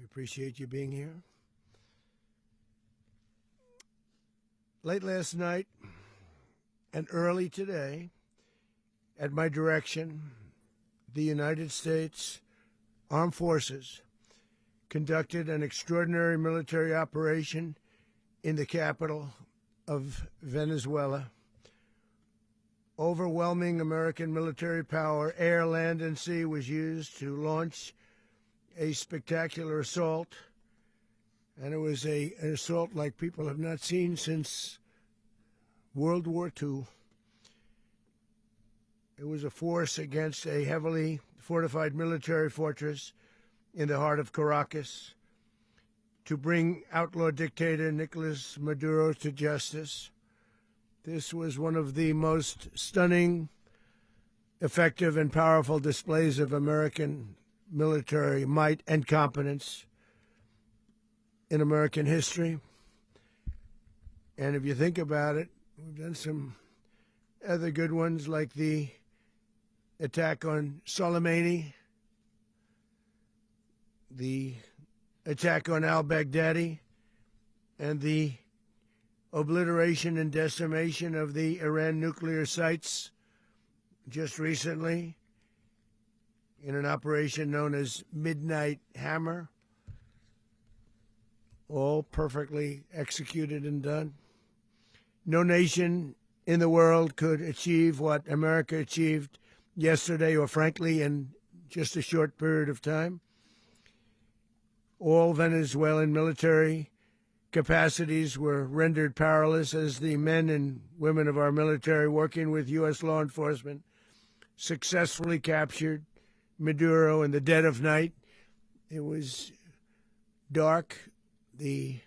appreciate you being here. Late last night and early today, at my direction, the United States Armed Forces conducted an extraordinary military operation in the capital of Venezuela. Overwhelming American military power, air, land, and sea, was used to launch a spectacular assault. And it was an assault like people have not seen since World War II. It was a force against a heavily fortified military fortress in the heart of Caracas to bring outlaw dictator Nicolás Maduro to justice. This was one of the most stunning, effective, and powerful displays of American military might and competence in American history. And if you think about it, we've done some other good ones, like the attack on Soleimani, the attack on al-Baghdadi, and the obliteration and decimation of the Iran nuclear sites just recently in an operation known as Midnight Hammer. All perfectly executed and done. No nation in the world could achieve what America achieved yesterday, or frankly, in just a short period of time. All Venezuelan military capacities were rendered powerless as the men and women of our military, working with U.S. law enforcement, successfully captured Maduro in the dead of night. It was dark. The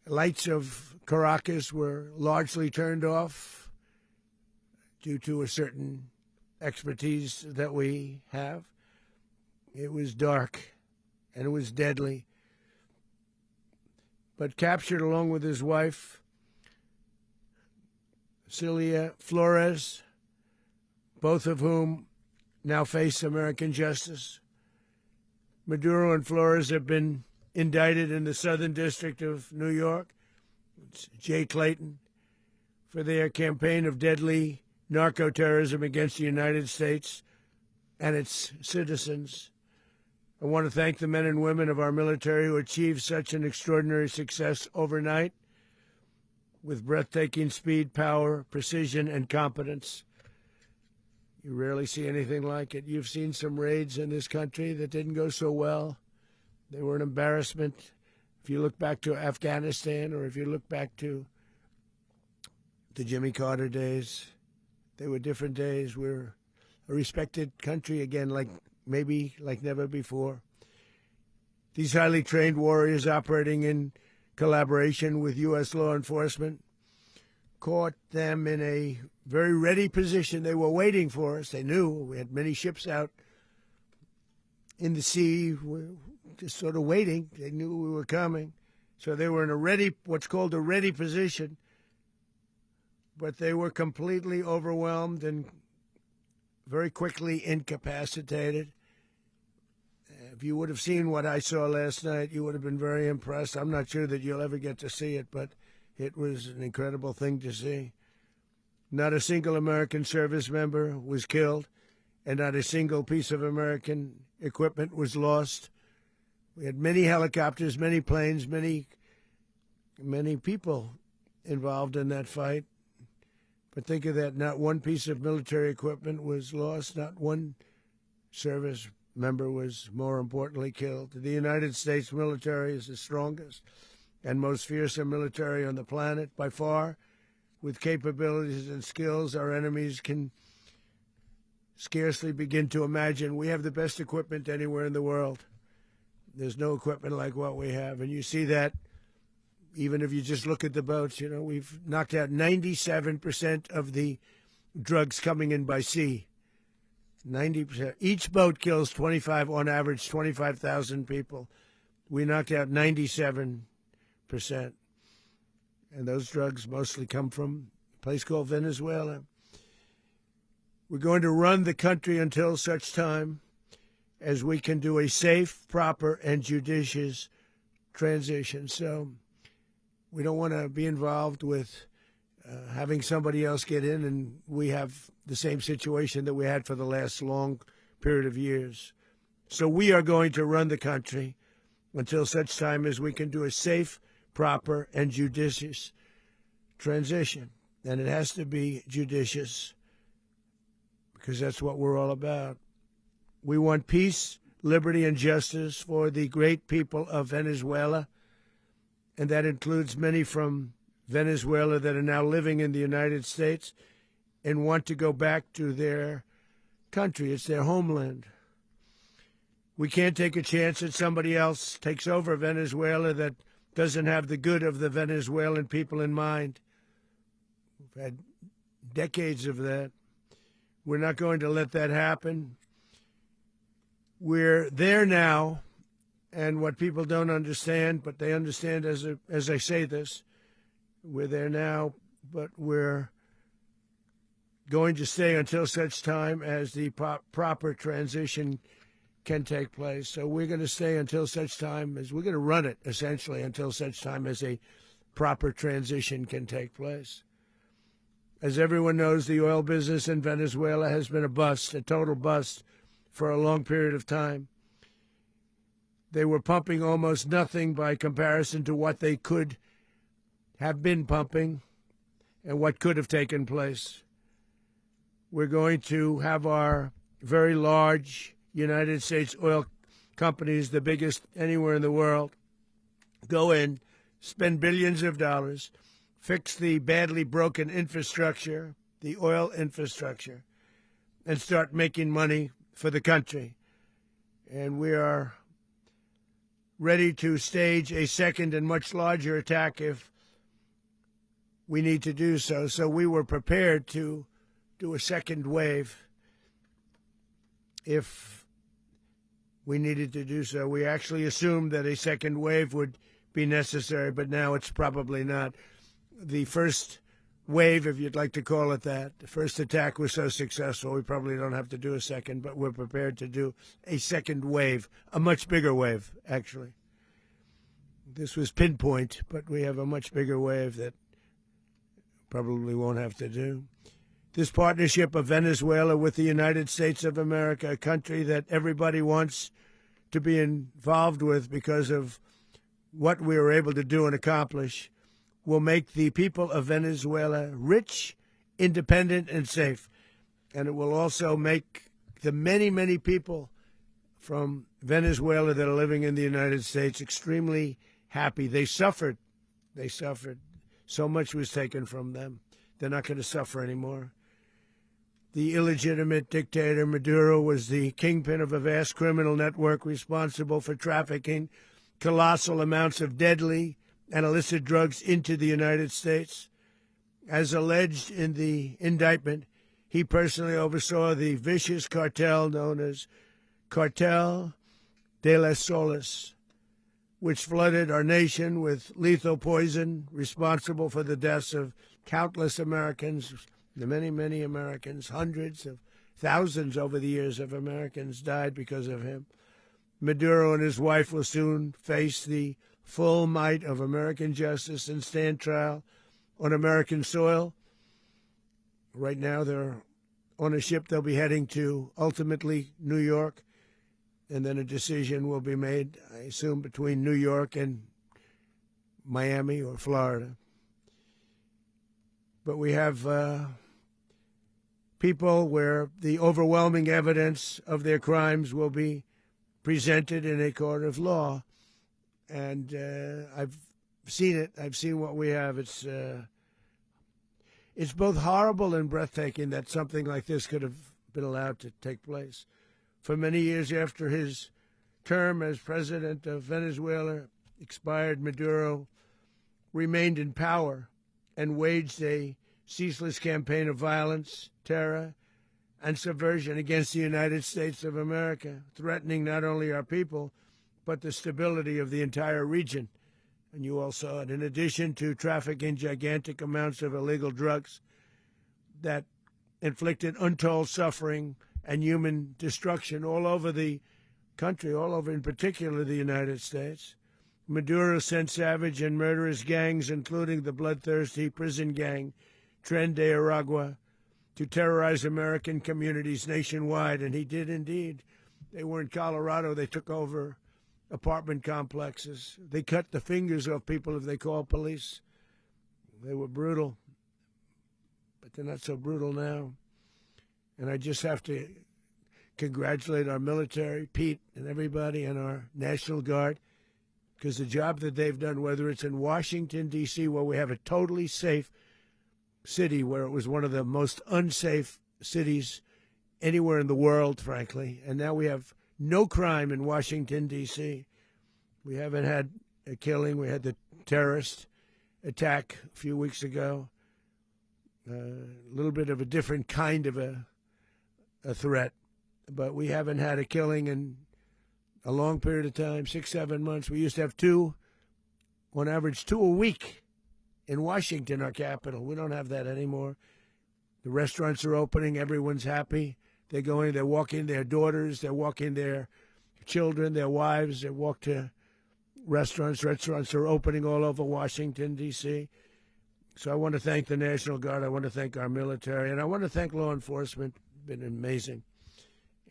lights of Caracas were largely turned off due to a certain expertise that we have. It was dark and it was deadly. But captured along with his wife, Celia Flores, both of whom now face American justice. Maduro and Flores have been indicted in the Southern District of New York, it's Jay Clayton, for their campaign of deadly narco-terrorism against the United States and its citizens. I want to thank the men and women of our military who achieved such an extraordinary success overnight with breathtaking speed, power, precision, and competence. You rarely see anything like it. You've seen some raids in this country that didn't go so well. They were an embarrassment. If you look back to Afghanistan, or if you look back to the Jimmy Carter days, they were different days. We're a respected country again, like never before. These highly trained warriors, operating in collaboration with U.S. law enforcement, caught them in a very ready position. They were waiting for us. They knew we had many ships out in the sea, just sort of waiting. They knew we were coming. So they were in what's called a ready position, but they were completely overwhelmed and very quickly incapacitated. If you would have seen what I saw last night, you would have been very impressed. I'm not sure that you'll ever get to see it, but it was an incredible thing to see. Not a single American service member was killed, and not a single piece of American equipment was lost. We had many helicopters, many planes, many people involved in that fight. But think of that, not one piece of military equipment was lost, not one service member was, more importantly, killed. The United States military is the strongest and most fearsome military on the planet by far, with capabilities and skills our enemies can scarcely begin to imagine. We have the best equipment anywhere in the world. There's no equipment like what we have, and you see that even if you just look at the boats. You know, we've knocked out 97% of the drugs coming in by sea. 90%. Each boat kills on average 25,000 people. We knocked out 97%. And those drugs mostly come from a place called Venezuela. We're going to run the country until such time as we can do a safe, proper, and judicious transition. So we don't want to be involved with having somebody else get in and we have the same situation that we had for the last long period of years. So we are going to run the country until such time as we can do a safe, proper, and judicious transition. And it has to be judicious because that's what we're all about. We want peace, liberty, and justice for the great people of Venezuela, and that includes many from Venezuela that are now living in the United States and want to go back to their country. It's their homeland. We can't take a chance that somebody else takes over Venezuela that doesn't have the good of the Venezuelan people in mind. We've had decades of that. We're not going to let that happen. We're there now, and what people don't understand, but they understand as I say this, we're there now, but we're going to stay until such time as the proper transition can take place. So we're going to stay until such time as we're going to run it, essentially, until such time as a proper transition can take place. As everyone knows, the oil business in Venezuela has been a bust, a total bust, for a long period of time. They were pumping almost nothing by comparison to what they could have been pumping and what could have taken place. We're going to have our very large United States oil companies, the biggest anywhere in the world, go in, spend billions of dollars, fix the badly broken infrastructure, the oil infrastructure, and start making money for the country. And we are ready to stage a second and much larger attack if we need to do so. So we were prepared to do a second wave if we needed to do so. We actually assumed that a second wave would be necessary, but now it's probably not. The first wave, if you'd like to call it that, the first attack was so successful, we probably don't have to do a second, but we're prepared to do a second wave, a much bigger wave, actually. This was pinpoint, but we have a much bigger wave that probably won't have to do. This partnership of Venezuela with the United States of America, a country that everybody wants to be involved with because of what we were able to do and accomplish, will make the people of Venezuela rich, independent, and safe. And it will also make the many, many people from Venezuela that are living in the United States extremely happy. They suffered. They suffered. So much was taken from them. They're not going to suffer anymore. The illegitimate dictator Maduro was the kingpin of a vast criminal network responsible for trafficking colossal amounts of deadly and illicit drugs into the United States. As alleged in the indictment, he personally oversaw the vicious cartel known as Cartel de las Solas, which flooded our nation with lethal poison, responsible for the deaths of countless Americans, many, many Americans. Hundreds of thousands over the years of Americans died because of him. Maduro and his wife will soon face the full might of American justice and stand trial on American soil. Right now, they're on a ship. They'll be heading to, ultimately, New York, and then a decision will be made, I assume, between New York and Miami or Florida. But we have people where the overwhelming evidence of their crimes will be presented in a court of law. And I've seen it. I've seen what we have. It's both horrible and breathtaking that something like this could have been allowed to take place. For many years after his term as president of Venezuela expired, Maduro remained in power and waged a ceaseless campaign of violence, terror, and subversion against the United States of America, threatening not only our people, but the stability of the entire region. And you all saw it. In addition to trafficking gigantic amounts of illegal drugs that inflicted untold suffering and human destruction all over the country, all over, in particular the United States. Maduro sent savage and murderous gangs, including the bloodthirsty prison gang, Tren de Aragua, to terrorize American communities nationwide, and he did indeed. They were in Colorado. They took over apartment complexes. They cut the fingers off people if they called police. They were brutal, but they're not so brutal now. And I just have to congratulate our military, Pete and everybody, and our National Guard, because the job that they've done, whether it's in Washington, D.C., where we have a totally safe city, where it was one of the most unsafe cities anywhere in the world, frankly, and now we have no crime in Washington, D.C. We haven't had a killing. We had the terrorist attack a few weeks ago, a little bit of a different kind of a threat, but we haven't had a killing in a long period of time, 6-7 months. We used to have two, on average, 2 a week in Washington, our capital. We don't have that anymore. The restaurants are opening. Everyone's happy. They're going, they're walking their daughters, they're walking their children, their wives. They walk to restaurants. Restaurants are opening all over Washington, D.C. So I want to thank the National Guard. I want to thank our military. And I want to thank law enforcement. Been amazing.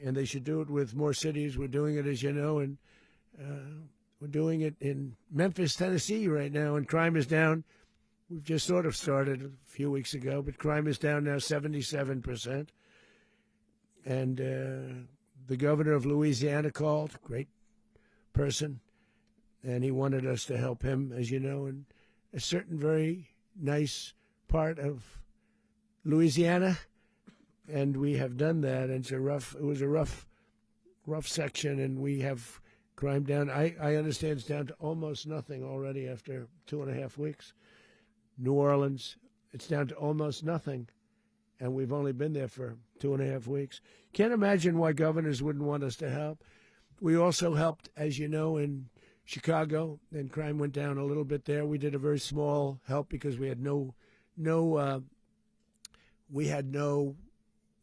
And they should do it with more cities. We're doing it, as you know, and we're doing it in Memphis, Tennessee right now, and crime is down. We've just sort of started a few weeks ago, but crime is down now 77%. And the governor of Louisiana called, great person, and he wanted us to help him, as you know, in a certain very nice part of Louisiana. And we have done that. And it was a rough section, and we have crime down. I understand it's down to almost nothing already after 2.5 weeks. New Orleans, it's down to almost nothing, and we've only been there for 2.5 weeks. Can't imagine why governors wouldn't want us to help. We also helped, as you know, in Chicago, and crime went down a little bit there. We did a very small help because we had no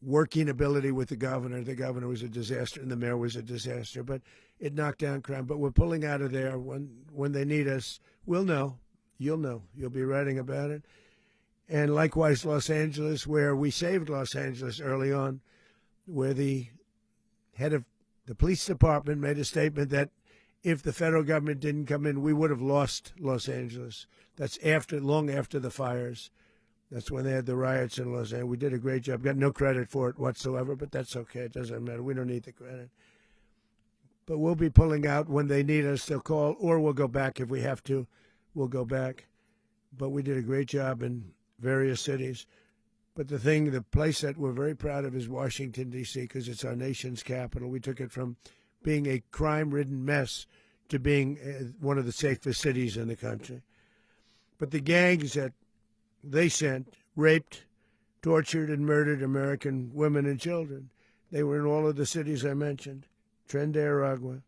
working ability with the governor. The governor was a disaster, and the mayor was a disaster, but it knocked down crime. But we're pulling out of there. When they need us, we'll know. You'll know. You'll be writing about it. And likewise, Los Angeles, where we saved Los Angeles early on, where the head of the police department made a statement that if the federal government didn't come in, we would have lost Los Angeles. That's long after the fires. That's when they had the riots in Los Angeles. We did a great job. Got no credit for it whatsoever, but that's okay. It doesn't matter. We don't need the credit. But we'll be pulling out when they need us. They'll call, or we'll go back if we have to. We'll go back. But we did a great job in various cities. But the place that we're very proud of is Washington, D.C., because it's our nation's capital. We took it from being a crime-ridden mess to being one of the safest cities in the country. But the gangs that they sent raped, tortured, and murdered American women and children. They were in all of the cities I mentioned, Tren de Aragua.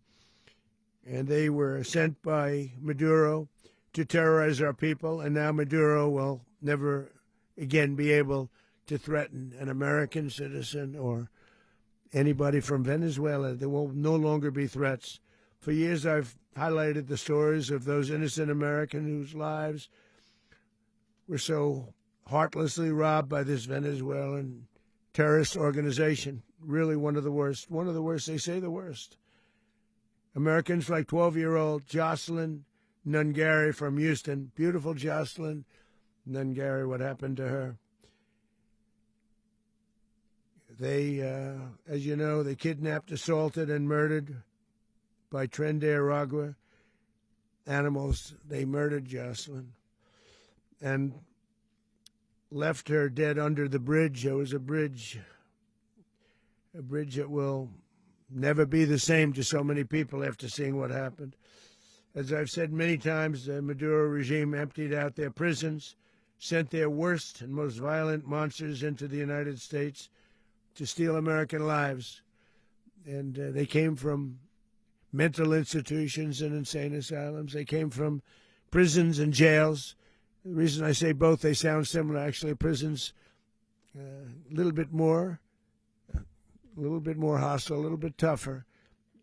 And they were sent by Maduro to terrorize our people, and now Maduro will never again be able to threaten an American citizen or anybody from Venezuela. There will no longer be threats. For years I've highlighted the stories of those innocent Americans whose lives were so heartlessly robbed by this Venezuelan terrorist organization. Really one of the worst. One of the worst, they say the worst. Americans like 12-year-old Jocelyn Nungary from Houston. Beautiful Jocelyn Nungary, what happened to her? They, as you know, they kidnapped, assaulted, and murdered by Tren de Aragua animals. They murdered Jocelyn and left her dead under the bridge. There was a bridge that will never be the same to so many people after seeing what happened. As I've said many times, the Maduro regime emptied out their prisons, sent their worst and most violent monsters into the United States to steal American lives. And they came from mental institutions and insane asylums. They came from prisons and jails. The reason I say both, they sound similar. Actually, prisons a little bit more hostile, a little bit tougher.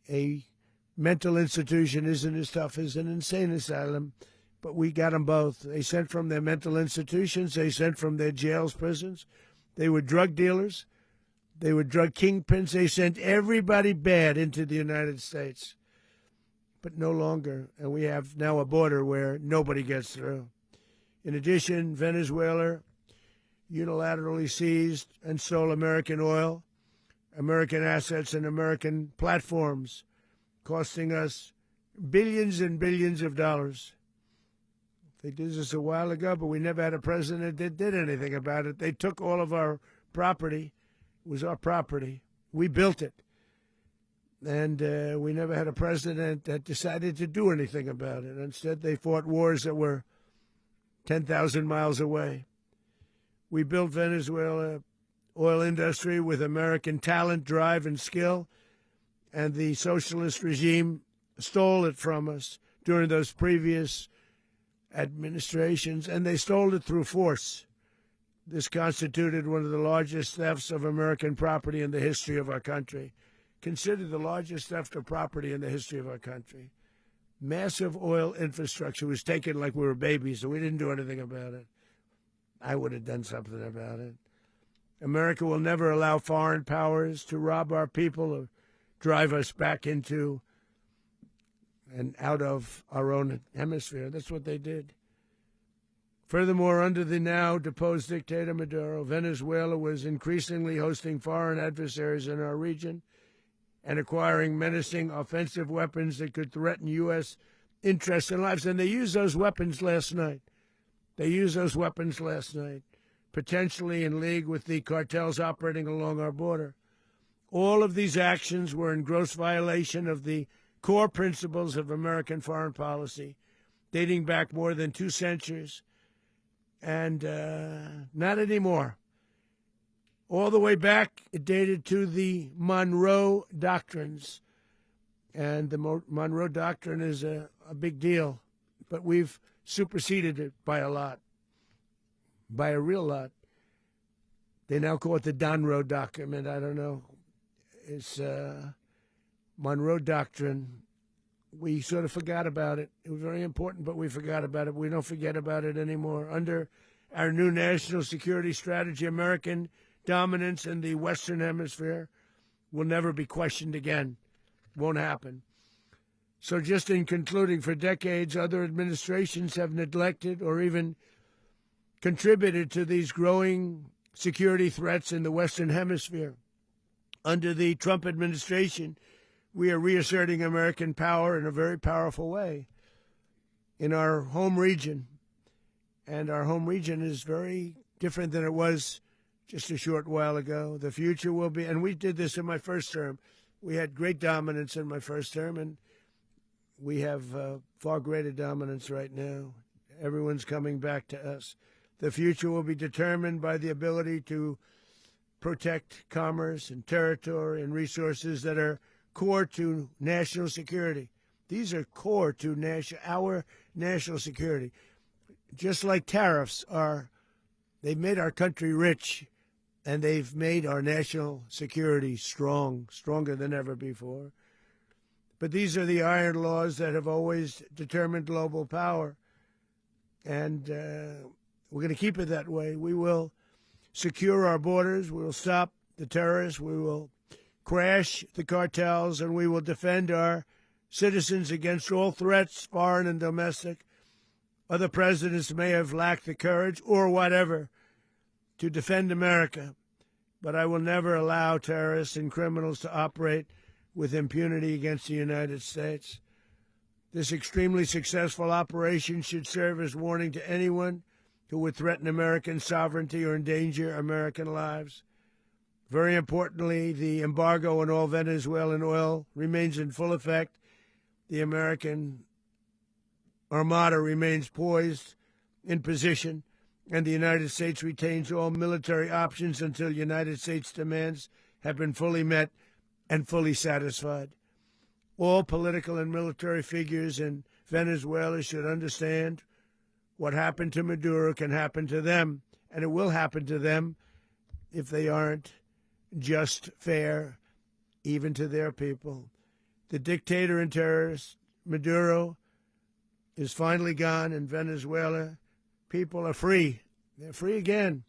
A mental institution isn't as tough as an insane asylum, but we got them both. They sent from their mental institutions. They sent from their jails, prisons. They were drug dealers. They were drug kingpins. They sent everybody bad into the United States, but no longer. And we have now a border where nobody gets through. In addition, Venezuela unilaterally seized and stole American oil, American assets, and American platforms, costing us billions and billions of dollars. They did this a while ago, but we never had a president that did anything about it. They took all of our property. It was our property. We built it. And we never had a president that decided to do anything about it. Instead, they fought wars that were 10,000 miles away. We built Venezuela oil industry with American talent, drive, and skill, and the socialist regime stole it from us during those previous administrations, and they stole it through force. This constituted one of the largest thefts of American property in the history of our country. Considered the largest theft of property in the history of our country. Massive oil infrastructure was taken like we were babies, so we didn't do anything about it. I would have done something about it. America will never allow foreign powers to rob our people or drive us back into and out of our own hemisphere. That's what they did. Furthermore, under the now deposed dictator Maduro, Venezuela was increasingly hosting foreign adversaries in our region and acquiring menacing offensive weapons that could threaten U.S. interests and lives. And they used those weapons last night. Potentially in league with the cartels operating along our border. All of these actions were in gross violation of the core principles of American foreign policy, dating back more than 2 centuries, and not anymore. All the way back, it dated to the Monroe Doctrines, and the Monroe Doctrine is a big deal, but we've superseded it by a lot, by a real lot. They now call it the Donroe Document. I don't know. It's Monroe Doctrine. We sort of forgot about it. It was very important, but we forgot about it. We don't forget about it anymore. Under our new national security strategy, American dominance in the Western Hemisphere will never be questioned again. Won't happen. So just in concluding, for decades, other administrations have neglected or even contributed to these growing security threats in the Western Hemisphere. Under the Trump administration, we are reasserting American power in a very powerful way in our home region. And our home region is very different than it was just a short while ago. The future will be, and we did this in my first term. We had great dominance in my first term, and we have far greater dominance right now. Everyone's coming back to us. The future will be determined by the ability to protect commerce and territory and resources that are core to national security. These are core to our national security. Just like tariffs are, they've made our country rich, and they've made our national security stronger than ever before. But these are the iron laws that have always determined global power, and we're going to keep it that way. We will secure our borders. We will stop the terrorists. We will crash the cartels, and we will defend our citizens against all threats, foreign and domestic. Other presidents may have lacked the courage or whatever to defend America, but I will never allow terrorists and criminals to operate with impunity against the United States. This extremely successful operation should serve as warning to anyone who would threaten American sovereignty or endanger American lives. Very importantly, the embargo on all Venezuelan oil remains in full effect. The American Armada remains poised in position, and the United States retains all military options until United States demands have been fully met and fully satisfied. All political and military figures in Venezuela should understand what happened to Maduro can happen to them, and it will happen to them if they aren't just fair, even to their people. The dictator and terrorist Maduro is finally gone in Venezuela. People are free. They're free again.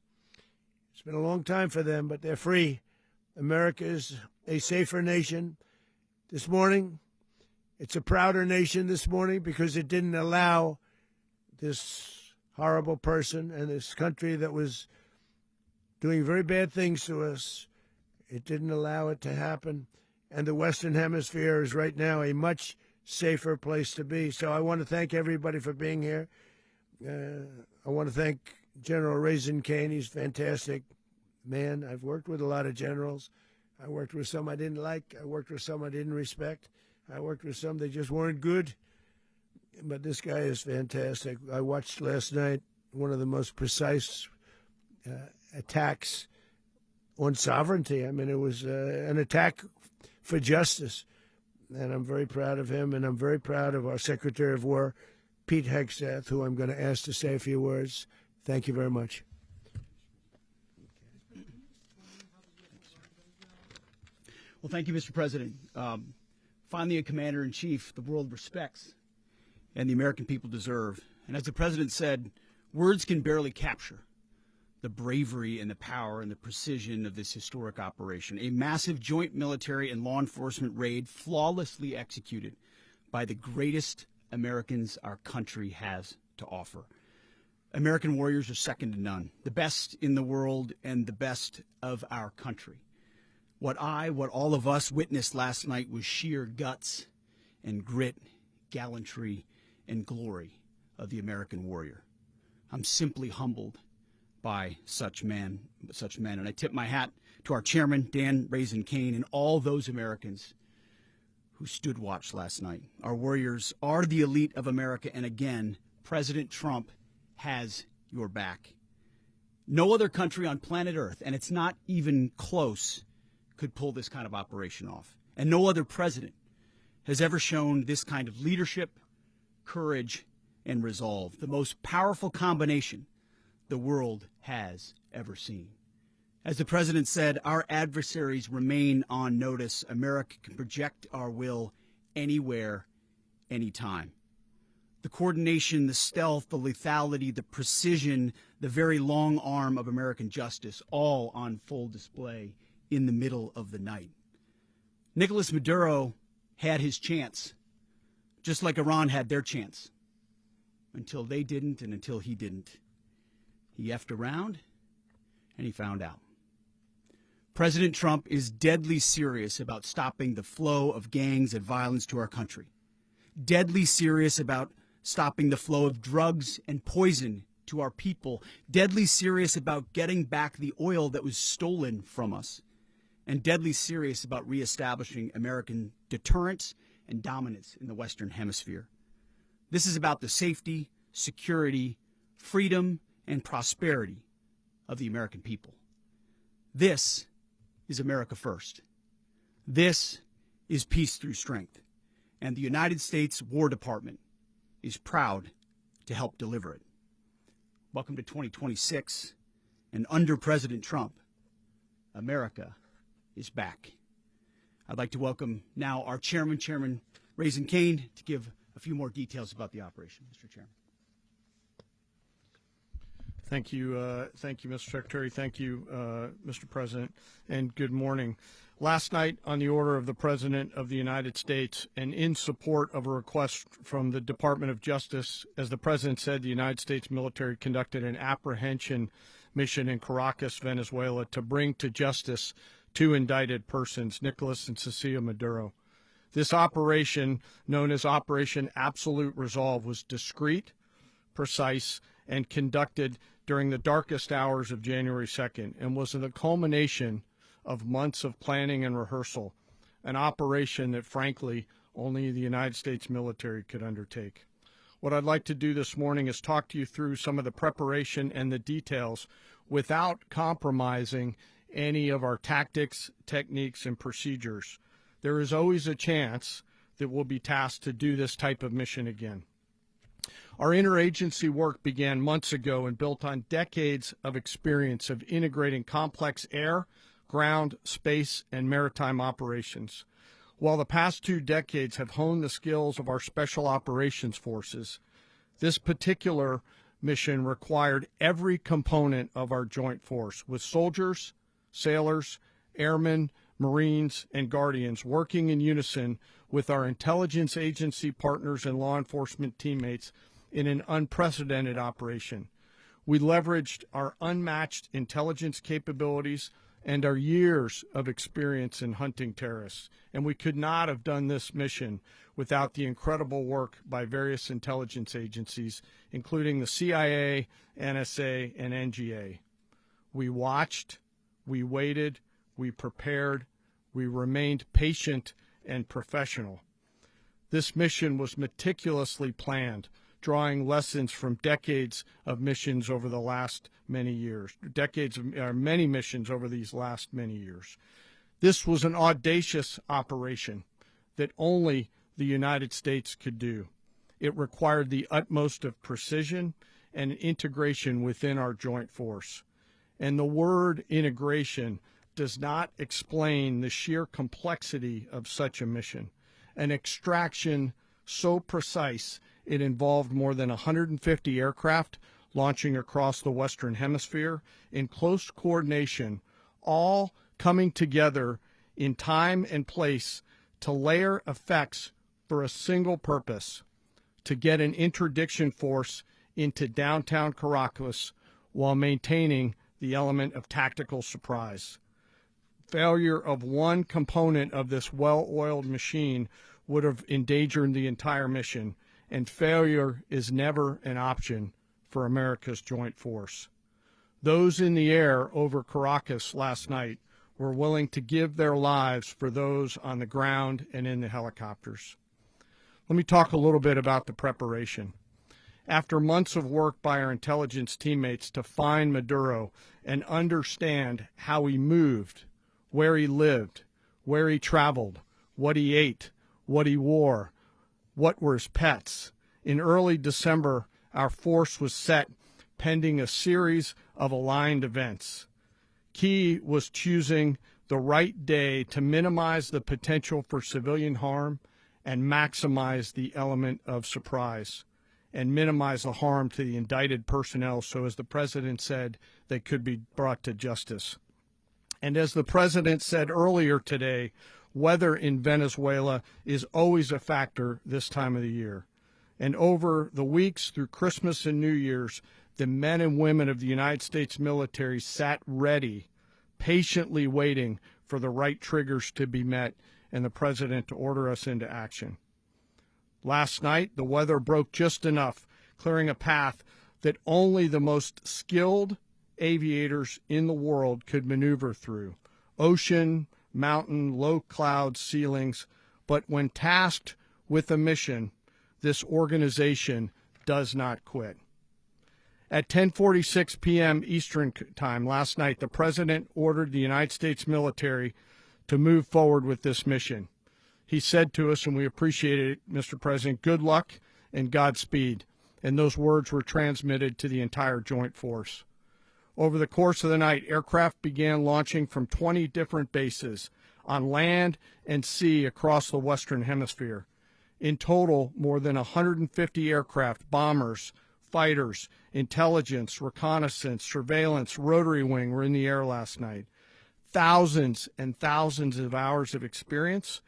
It's been a long time for them, but they're free. America is a safer nation. This morning, it's a prouder nation this morning because it didn't allow this horrible person and this country that was doing very bad things to us. It didn't allow it to happen. And the Western Hemisphere is right now a much safer place to be. So I want to thank everybody for being here. I want to thank General Raisin Kane. He's a fantastic man. I've worked with a lot of generals. I worked with some I didn't like. I worked with some I didn't respect. I worked with some that just weren't good. But this guy is fantastic. I watched last night one of the most precise attacks on sovereignty. I mean, it was an attack for justice. And I'm very proud of him, and I'm very proud of our Secretary of War, Pete Hegseth, who I'm going to ask to say a few words. Thank you very much. Well, thank you, Mr. President. Finally, a commander-in-chief the world respects and the American people deserve. And as the President said, words can barely capture the bravery and the power and the precision of this historic operation. A massive joint military and law enforcement raid flawlessly executed by the greatest Americans our country has to offer. American warriors are second to none, the best in the world and the best of our country. What all of us witnessed last night was sheer guts and grit, gallantry, and glory of the American warrior. I'm simply humbled by such men. And I tip my hat to our chairman, Dan Raisin Kane, and all those Americans who stood watch last night. Our warriors are the elite of America, and again, President Trump has your back. No other country on planet Earth, and it's not even close, could pull this kind of operation off. And no other president has ever shown this kind of leadership, courage, and resolve, the most powerful combination the world has ever seen. As the President said, our adversaries remain on notice. America can project our will anywhere, anytime. The coordination, the stealth, the lethality, the precision, the very long arm of American justice, all on full display in the middle of the night. Nicolás Maduro had his chance, just like Iran had their chance, until they didn't and until he didn't. He effed around, and he found out. President Trump is deadly serious about stopping the flow of gangs and violence to our country. Deadly serious about stopping the flow of drugs and poison to our people. Deadly serious about getting back the oil that was stolen from us. And deadly serious about reestablishing American deterrence and dominance in the Western Hemisphere. This is about the safety, security, freedom, and prosperity of the American people. This is America first. This is peace through strength. And the United States War Department is proud to help deliver it. Welcome to 2026. And under President Trump, America is back. I'd like to welcome now our chairman, Chairman Raisin Kane, to give a few more details about the operation. Mr. Chairman. Thank you, Mr. Secretary. Thank you, Mr. President, and good morning. Last night, on the order of the President of the United States and in support of a request from the Department of Justice, as the President said, the United States military conducted an apprehension mission in Caracas, Venezuela, to bring to justice two indicted persons, Nicolás and Cecilia Maduro. This operation, known as Operation Absolute Resolve, was discreet, precise, and conducted during the darkest hours of January 2nd and was the culmination of months of planning and rehearsal, an operation that, frankly, only the United States military could undertake. What I'd like to do this morning is talk to you through some of the preparation and the details without compromising any of our tactics, techniques, and procedures. There is always a chance that we'll be tasked to do this type of mission again. Our interagency work began months ago and built on decades of experience of integrating complex air, ground, space, and maritime operations. While the past 2 decades have honed the skills of our special operations forces, this particular mission required every component of our joint force, with soldiers, sailors, airmen, Marines, and Guardians working in unison with our intelligence agency partners and law enforcement teammates in an unprecedented operation. We leveraged our unmatched intelligence capabilities and our years of experience in hunting terrorists, and we could not have done this mission without the incredible work by various intelligence agencies, including the CIA, NSA, and NGA. We watched, we waited, we prepared, we remained patient and professional. This mission was meticulously planned, drawing lessons from decades of missions over the last many years, many missions over these last many years. This was an audacious operation that only the United States could do. It required the utmost of precision and integration within our joint force. And the word integration does not explain the sheer complexity of such a mission. An extraction so precise it involved more than 150 aircraft launching across the Western Hemisphere in close coordination, all coming together in time and place to layer effects for a single purpose: to get an interdiction force into downtown Caracas while maintaining the element of tactical surprise. Failure of one component of this well-oiled machine would have endangered the entire mission, and failure is never an option for America's joint force. Those in the air over Caracas last night were willing to give their lives for those on the ground and in the helicopters. Let me talk a little bit about the preparation. After months of work by our intelligence teammates to find Maduro and understand how he moved, where he lived, where he traveled, what he ate, what he wore, what were his pets, in early December, our force was set pending a series of aligned events. Key was choosing the right day to minimize the potential for civilian harm and maximize the element of surprise, and minimize the harm to the indicted personnel so, as the President said, they could be brought to justice. And as the President said earlier today, weather in Venezuela is always a factor this time of the year. And over the weeks through Christmas and New Year's, the men and women of the United States military sat ready, patiently waiting for the right triggers to be met and the President to order us into action. Last night, the weather broke just enough, clearing a path that only the most skilled aviators in the world could maneuver through. Ocean, mountain, low cloud ceilings, but when tasked with a mission, this organization does not quit. At 10:46 p.m. Eastern Time last night, the President ordered the United States military to move forward with this mission. He said to us, and we appreciate it, Mr. President, good luck and Godspeed. And those words were transmitted to the entire joint force. Over the course of the night, aircraft began launching from 20 different bases on land and sea across the Western Hemisphere. In total, more than 150 aircraft, bombers, fighters, intelligence, reconnaissance, surveillance, rotary wing were in the air last night. Thousands and thousands of hours of experience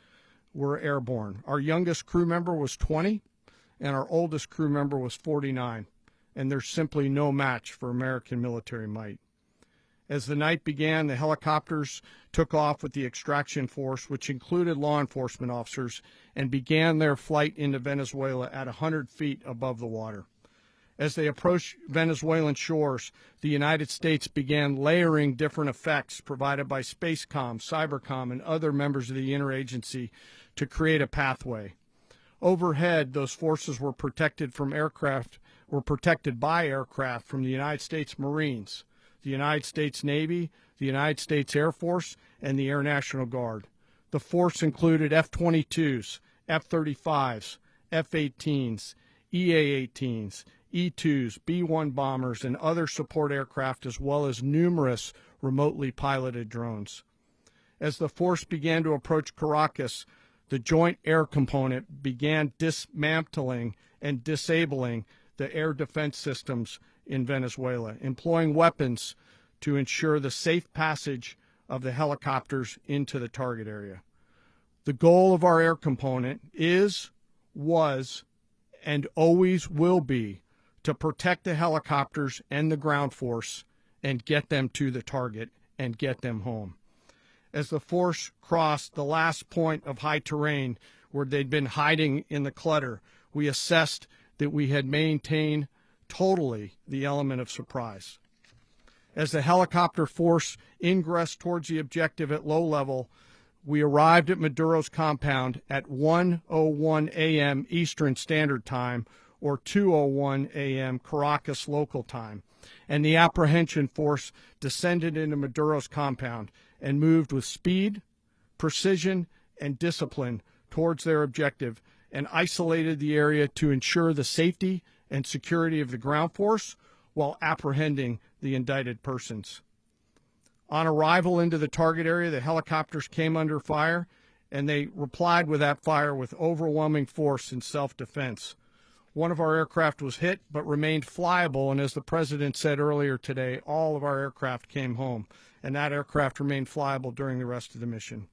were airborne. Our youngest crew member was 20, and our oldest crew member was 49, and there's simply no match for American military might. As the night began, the helicopters took off with the extraction force, which included law enforcement officers, and began their flight into Venezuela at 100 feet above the water. As they approached Venezuelan shores, the United States began layering different effects provided by Spacecom, Cybercom, and other members of the interagency to create a pathway. Overhead, those forces were protected by aircraft from the United States Marines, the United States Navy, the United States Air Force, and the Air National Guard. The force included F-22s, F-35s, F-18s, EA-18s, E-2s, B-1 bombers, and other support aircraft, as well as numerous remotely piloted drones. As the force began to approach Caracas, the Joint Air Component began dismantling and disabling the air defense systems in Venezuela, employing weapons to ensure the safe passage of the helicopters into the target area. The goal of our air component is, was, and always will be to protect the helicopters and the ground force and get them to the target and get them home. As the force crossed the last point of high terrain where they'd been hiding in the clutter, we assessed that we had maintained totally the element of surprise. As the helicopter force ingressed towards the objective at low level, we arrived at Maduro's compound at 1:01 a.m. Eastern Standard Time, or 2:01 a.m. Caracas local time, and the apprehension force descended into Maduro's compound and moved with speed, precision, and discipline towards their objective and isolated the area to ensure the safety and security of the ground force while apprehending the indicted persons. On arrival into the target area, the helicopters came under fire, and they replied with that fire with overwhelming force in self-defense. One of our aircraft was hit but remained flyable, and as the President said earlier today, all of our aircraft came home, and that aircraft remained flyable during the rest of the mission.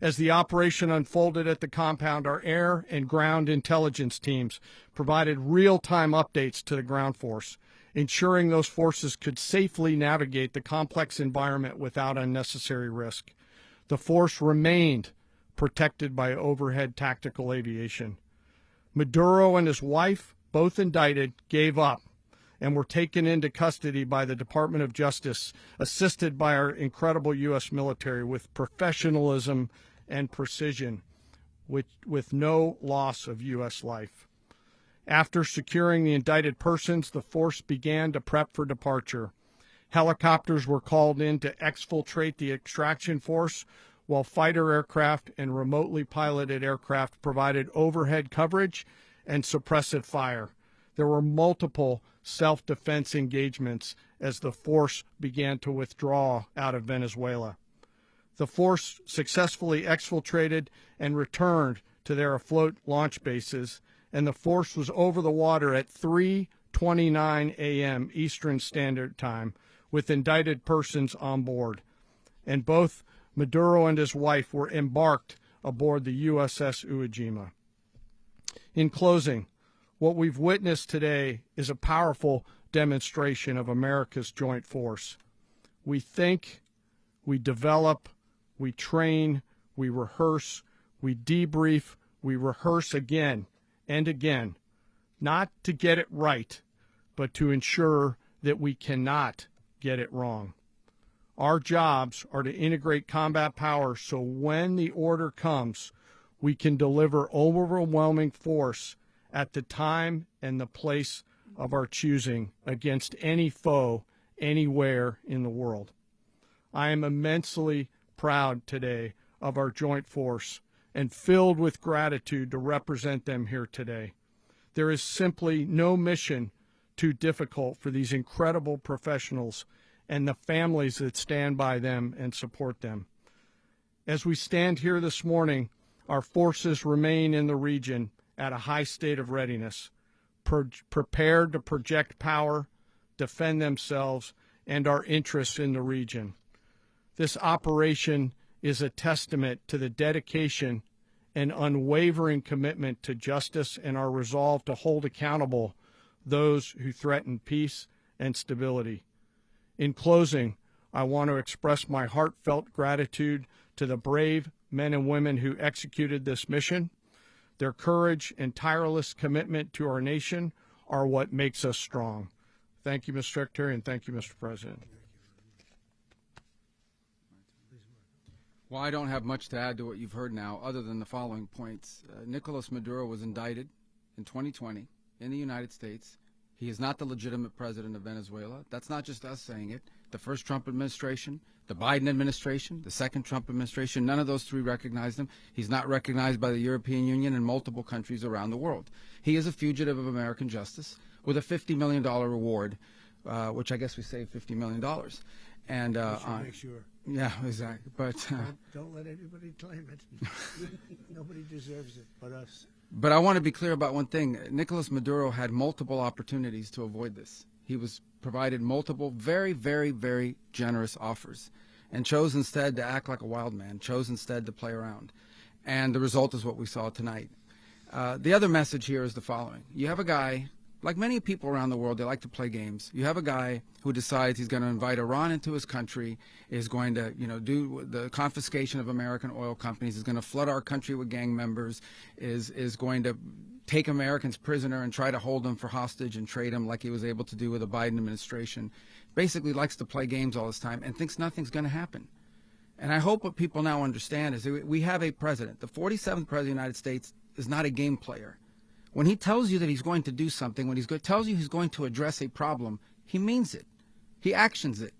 As the operation unfolded at the compound, our air and ground intelligence teams provided real-time updates to the ground force, ensuring those forces could safely navigate the complex environment without unnecessary risk. The force remained protected by overhead tactical aviation. Maduro and his wife, both indicted, gave up and were taken into custody by the Department of Justice, assisted by our incredible U.S. military with professionalism and precision, with no loss of U.S. life. After securing the indicted persons, the force began to prep for departure. Helicopters were called in to exfiltrate the extraction force, while fighter aircraft and remotely piloted aircraft provided overhead coverage and suppressive fire. There were multiple self-defense engagements as the force began to withdraw out of Venezuela. The force successfully exfiltrated and returned to their afloat launch bases, and the force was over the water at 3:29 a.m. Eastern Standard Time with indicted persons on board, and both Maduro and his wife were embarked aboard the USS Iwo Jima. In closing, what we've witnessed today is a powerful demonstration of America's joint force. We think, we develop, we train, we rehearse, we debrief, we rehearse again and again, not to get it right, but to ensure that we cannot get it wrong. Our jobs are to integrate combat power so when the order comes, we can deliver overwhelming force at the time and the place of our choosing against any foe anywhere in the world. I am immensely proud today of our joint force and filled with gratitude to represent them here today. There is simply no mission too difficult for these incredible professionals and the families that stand by them and support them. As we stand here this morning, our forces remain in the region at a high state of readiness, prepared to project power, defend themselves, and our interests in the region. This operation is a testament to the dedication and unwavering commitment to justice and our resolve to hold accountable those who threaten peace and stability. In closing, I want to express my heartfelt gratitude to the brave men and women who executed this mission. Their courage and tireless commitment to our nation are what makes us strong. Thank you, Mr. Secretary, and thank you, Mr. President. Well, I don't have much to add to what you've heard now, other than the following points. Nicolás Maduro was indicted in 2020 in the United States. He is not the legitimate president of Venezuela. That's not just us saying it. The first Trump administration, the Biden administration, the second Trump administration, none of those three recognized him. He's not recognized by the European Union and multiple countries around the world. He is a fugitive of American justice with a $50 million reward, which I guess we saved $50 million. And Make sure. Yeah, exactly. But Don't let anybody claim it. Nobody deserves it but us. but I want to be clear about one thing. Nicolás Maduro had multiple opportunities to avoid this. He was provided multiple very, very, very generous offers and chose instead to act like a wild man, chose instead to play around. And the result is what we saw tonight. The other message here is the following. You have a guy, like many people around the world, they like to play games. You have a guy who decides he's going to invite Iran into his country, is going to, do the confiscation of American oil companies, is going to flood our country with gang members, is going to take Americans prisoner and try to hold them for hostage and trade them like he was able to do with the Biden administration. Basically likes to play games all this time and thinks nothing's going to happen. And I hope what people now understand is that we have a president. The 47th president of the United States is not a game player. When he tells you that he's going to do something, when tells you he's going to address a problem, he means it. He actions it.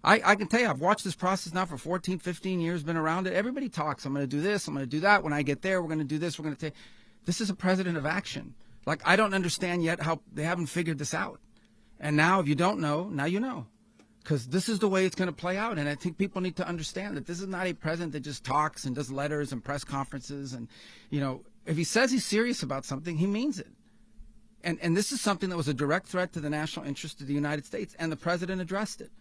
I can tell you, I've watched this process now for 14, 15 years, been around it. Everybody talks. I'm going to do this. I'm going to do that. When I get there, we're going to do this. We're going to take. This is a president of action. Like, I don't understand yet how they haven't figured this out. And now, if you don't know, now you know. Because this is the way it's going to play out. And I think people need to understand that this is not a president that just talks and does letters and press conferences. And, if he says he's serious about something, he means it. And this is something that was a direct threat to the national interest of the United States. And the president addressed it.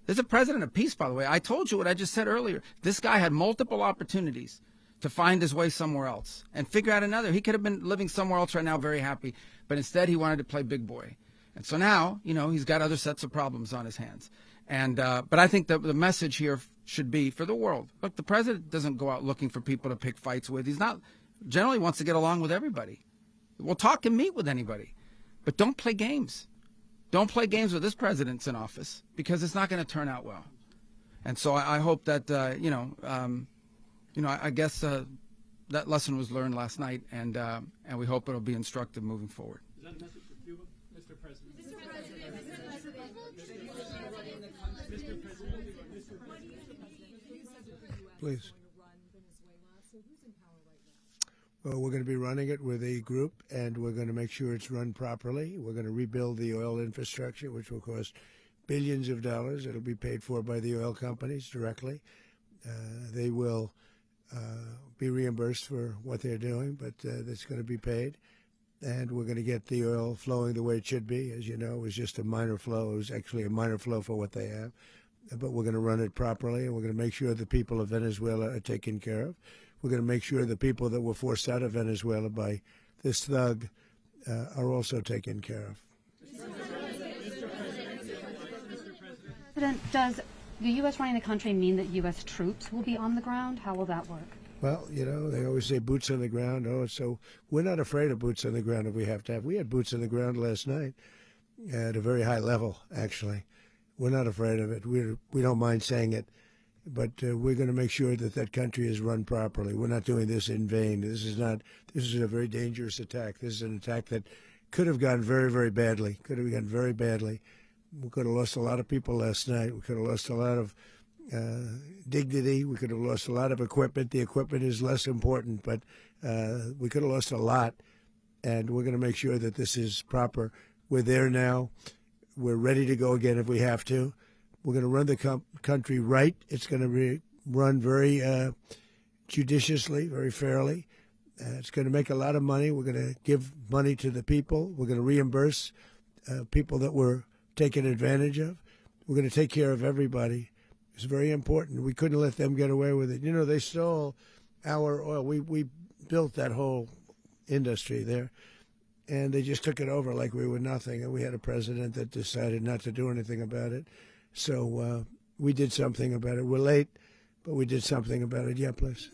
There's a president of peace, by the way. I told you what I just said earlier. This guy had multiple opportunities to find his way somewhere else and figure out another. He could have been living somewhere else right now, very happy. But instead, he wanted to play big boy. And so now, he's got other sets of problems on his hands. And but I think the message here should be for the world. Look, the president doesn't go out looking for people to pick fights with. He's not generally wants to get along with everybody. We'll talk and meet with anybody. But don't play games. Don't play games with this president's in office because it's not going to turn out well. And so I hope that, I guess that lesson was learned last night, and we hope it'll be instructive moving forward. Is that a message for Cuba, Mr. President? Please. Well, we're going to be running it with a group, and we're going to make sure it's run properly. We're going to rebuild the oil infrastructure, which will cost billions of dollars. It'll be paid for by the oil companies directly. They will be reimbursed for what they're doing, but that's going to be paid. And we're going to get the oil flowing the way it should be. As you know, it was just a minor flow. It was actually a minor flow for what they have. But we're going to run it properly, and we're going to make sure the people of Venezuela are taken care of. We're going to make sure the people that were forced out of Venezuela by this thug are also taken care of. President, does the U.S. running the country mean that U.S. troops will be on the ground? How will that work? Well, they always say boots on the ground. So we're not afraid of boots on the ground if we have to have. We had boots on the ground last night at a very high level, actually. We're not afraid of it. We don't mind saying it. But we're going to make sure that that country is run properly. We're not doing this in vain. This is a very dangerous attack. This is an attack that could have gone very, very badly. Could have gone very badly. We could have lost a lot of people last night. We could have lost a lot of dignity. We could have lost a lot of equipment. The equipment is less important, but we could have lost a lot. And we're going to make sure that this is proper. We're there now. We're ready to go again if we have to. We're going to run the country right. It's going to be run very judiciously, very fairly. It's going to make a lot of money. We're going to give money to the people. We're going to reimburse people that were taken advantage of. We're going to take care of everybody. It's very important. We couldn't let them get away with it. They stole our oil. We built that whole industry there, and they just took it over like we were nothing. And we had a president that decided not to do anything about it. So we did something about it. We're late, but we did something about it. Yeah, please.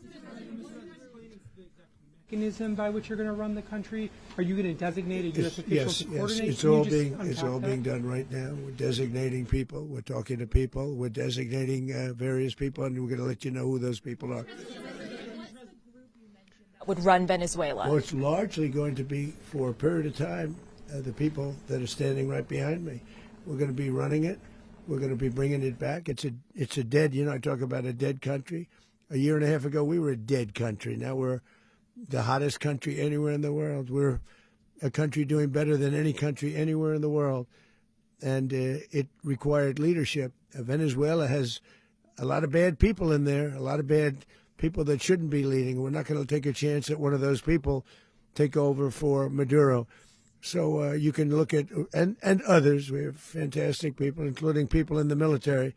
Mechanism by which you're going to run the country? Are you going to designate a U.S. official to coordinate? Yes. It's all being done right now. We're designating people. We're talking to people. We're designating various people, and we're going to let you know who those people are. Would run Venezuela? Well, it's largely going to be for a period of time the people that are standing right behind me. We're going to be running it. We're going to be bringing it back. It's a dead, I talk about a dead country. A year and a half ago, we were a dead country. Now we're the hottest country anywhere in the world. We're a country doing better than any country anywhere in the world. And it required leadership. Venezuela has a lot of bad people in there, a lot of bad people that shouldn't be leading. We're not going to take a chance at one of those people take over for Maduro. So you can look at, and others. We have fantastic people, including people in the military.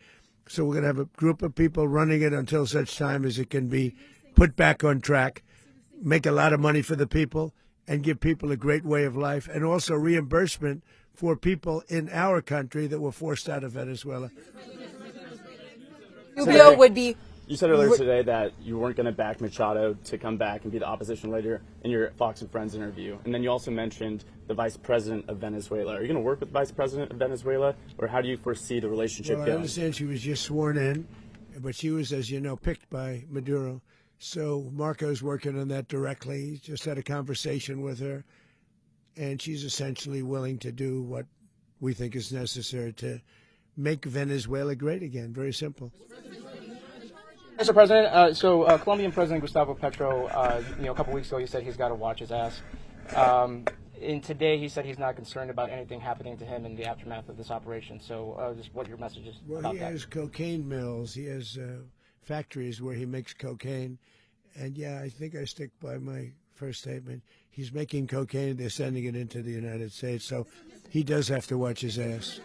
So we're going to have a group of people running it until such time as it can be put back on track, make a lot of money for the people, and give people a great way of life, and also reimbursement for people in our country that were forced out of Venezuela. Rubio would be. You said earlier today that you weren't going to back Machado to come back and be the opposition leader in your Fox and Friends interview. And then you also mentioned the vice president of Venezuela. Are you going to work with the vice president of Venezuela, or how do you foresee the relationship Well, going? I understand she was just sworn in, but she was, as you know, picked by Maduro. So Marco's working on that directly. He just had a conversation with her, and she's essentially willing to do what we think is necessary to make Venezuela great again. Very simple. Mr. President, Colombian President Gustavo Petro, a couple weeks ago, he said he's got to watch his ass. And today he said he's not concerned about anything happening to him in the aftermath of this operation. So just what your message is about that. Well, he has cocaine mills. He has factories where he makes cocaine. And, yeah, I think I stick by my first statement. He's making cocaine. They're sending it into the United States. So he does have to watch his ass.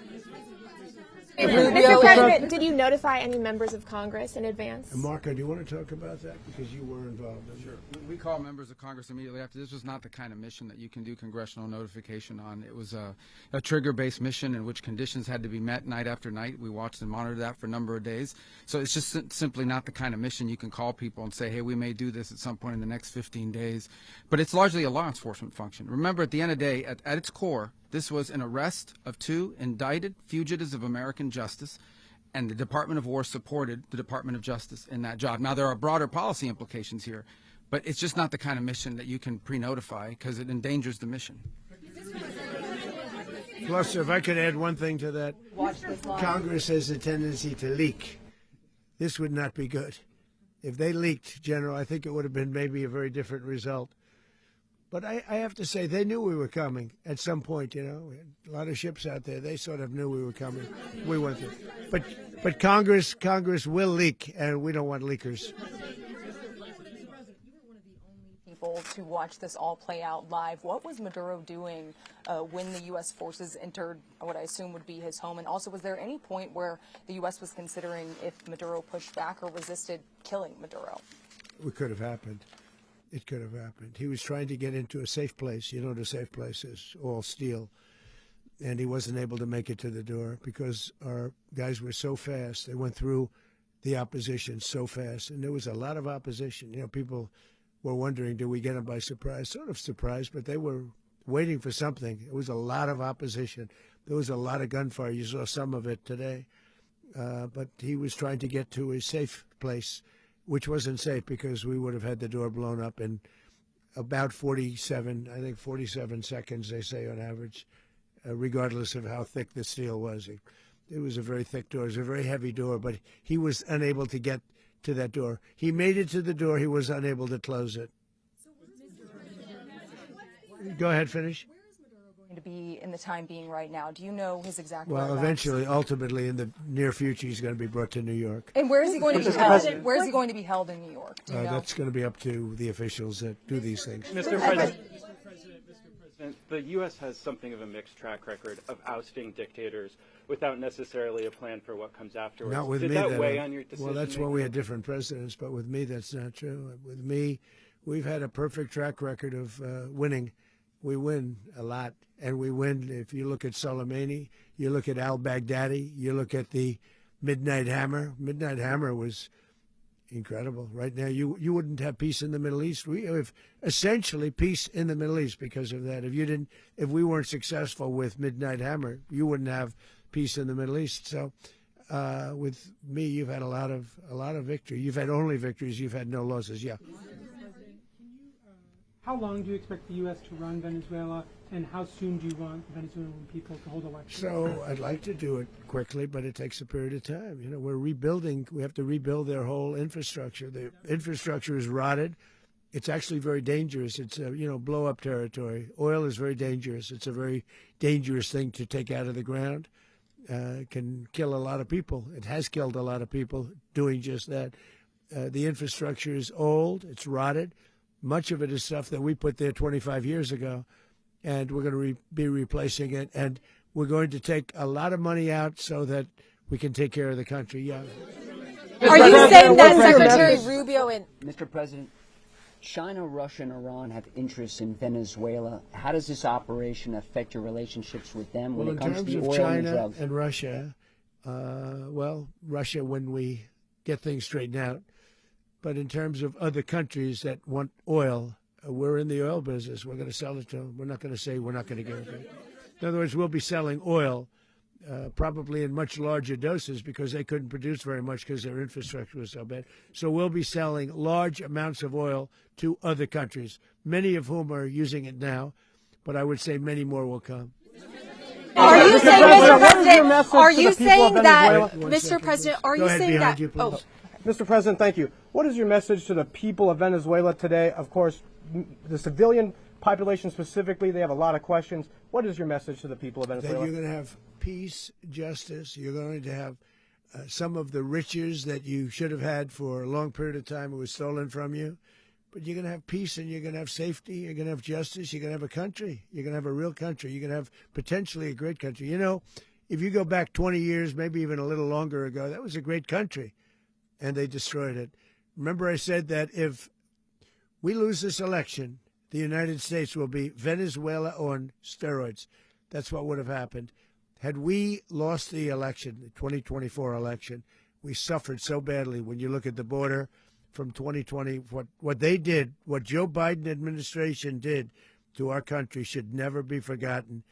Mr. President, did you notify any members of Congress in advance? Marco, do you want to talk about that? Because you were involved in it. Sure. We called members of Congress immediately after. This was not the kind of mission that you can do congressional notification on. It was a trigger-based mission in which conditions had to be met night after night. We watched and monitored that for a number of days. So it's just simply not the kind of mission you can call people and say, hey, we may do this at some point in the next 15 days. But it's largely a law enforcement function. Remember, at the end of the day, at its core, this was an arrest of 2 indicted fugitives of American justice, and the Department of War supported the Department of Justice in that job. Now, there are broader policy implications here, but it's just not the kind of mission that you can pre-notify because it endangers the mission. Plus, if I could add one thing to that, Congress has a tendency to leak. This would not be good. If they leaked, General, I think it would have been maybe a very different result. But I have to say, they knew we were coming at some point, We had a lot of ships out there. They sort of knew we were coming. We went through. But Congress will leak, and we don't want leakers. People to watch this all play out live. What was Maduro doing when the U.S. forces entered what I assume would be his home? And also, was there any point where the U.S. was considering if Maduro pushed back or resisted killing Maduro? It could have happened. It could have happened. He was trying to get into a safe place. The safe place is all steel. And he wasn't able to make it to the door because our guys were so fast. They went through the opposition so fast. And there was a lot of opposition. People were wondering, did we get them by surprise? Sort of surprised, but they were waiting for something. It was a lot of opposition. There was a lot of gunfire. You saw some of it today. But he was trying to get to a safe place, which wasn't safe because we would have had the door blown up in about 47 seconds, they say on average, regardless of how thick the steel was. It was a very thick door. It was a very heavy door, but he was unable to get to that door. He made it to the door. He was unable to close it. Go ahead, finish. To be in the time being right now. Do you know his exact Well, whereabouts? eventually, ultimately, in the near future, he's going to be brought to New York. And where is he going to be held? Where is he going to be held in New York? Do you know? That's going to be up to the officials that do these things. Mr. President, the U.S. has something of a mixed track record of ousting dictators without necessarily a plan for what comes afterwards. Not with Did me. that weigh on your decision? Well, that's when we had different presidents, but with me, that's not true. With me, we've had a perfect track record of winning. We win a lot, and we win. If you look at Soleimani, you look at al-Baghdadi, you look at the Midnight Hammer. Midnight Hammer was incredible. Right now, you wouldn't have peace in the Middle East. We have essentially peace in the Middle East because of that. If we weren't successful with Midnight Hammer, you wouldn't have peace in the Middle East. So, with me, you've had a lot of victory. You've had only victories. You've had no losses. Yeah. How long do you expect the U.S. to run Venezuela, and how soon do you want Venezuelan people to hold elections? So I'd like to do it quickly, but it takes a period of time. We're rebuilding. We have to rebuild their whole infrastructure. The infrastructure is rotted. It's actually very dangerous. It's blow-up territory. Oil is very dangerous. It's a very dangerous thing to take out of the ground. can kill a lot of people. It has killed a lot of people doing just that. The infrastructure is old. It's rotted. Much of it is stuff that we put there 25 years ago, and we're going to be replacing it. And we're going to take a lot of money out so that we can take care of the country. Yeah. Are you saying that Secretary Rubio and Mr. President, China, Russia, and Iran have interests in Venezuela. How does this operation affect your relationships with them when it comes to the oil and China drugs? and Russia, Russia when we get things straightened out. But in terms of other countries that want oil, we're in the oil business. We're going to sell it to them. We're not going to say we're not going to give it. In other words, we'll be selling oil probably in much larger doses because they couldn't produce very much because their infrastructure was so bad. So we'll be selling large amounts of oil to other countries, many of whom are using it now, but I would say many more will come. Are you saying, Mr. President, are you saying that, Mr. President, are you saying that, Mr. President, thank you. What is your message to the people of Venezuela today? Of course, the civilian population specifically, they have a lot of questions. What is your message to the people of Venezuela? That you're going to have peace, justice. You're going to have some of the riches that you should have had for a long period of time. It was stolen from you. But you're going to have peace and you're going to have safety. You're going to have justice. You're going to have a country. You're going to have a real country. You're going to have potentially a great country. You know, if you go back 20 years, maybe even a little longer ago, that was a great country. And they destroyed it. Remember I said that if we lose this election, the United States will be Venezuela on steroids. That's what would have happened. Had we lost the election, the 2024 election, we suffered so badly when you look at the border from 2020. What they did, what Joe Biden administration did to our country should never be forgotten.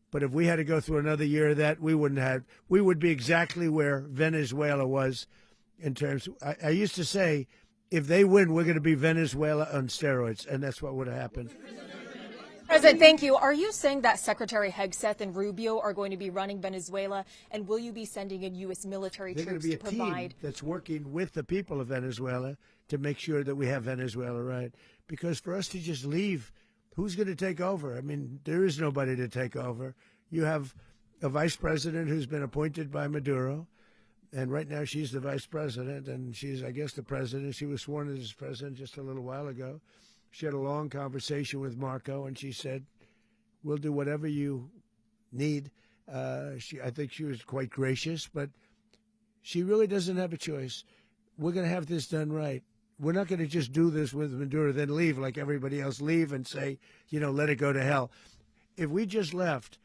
But if we had to go through another year of that, we would be exactly where Venezuela was in terms. I used to say, if they win, we're going to be Venezuela on steroids, and that's what would have happened. President, thank you. Are you saying that Secretary Hegseth and Rubio are going to be running Venezuela, and will you be sending in U.S. military They're troops going to to be a provide? team that's working with the people of Venezuela to make sure that we have Venezuela right. Because for us to just leave, who's going to take over? I mean, there is nobody to take over. You have a vice president who's been appointed by Maduro. And right now she's the vice president, and she's, I guess, the president. She was sworn in as president just a little while ago. She had a long conversation with Marco, and she said, we'll do whatever you need. I think she was quite gracious, but she really doesn't have a choice. We're going to have this done right. We're not going to just do this with Maduro, then leave like everybody else, leave and say, let it go to hell. If we just left,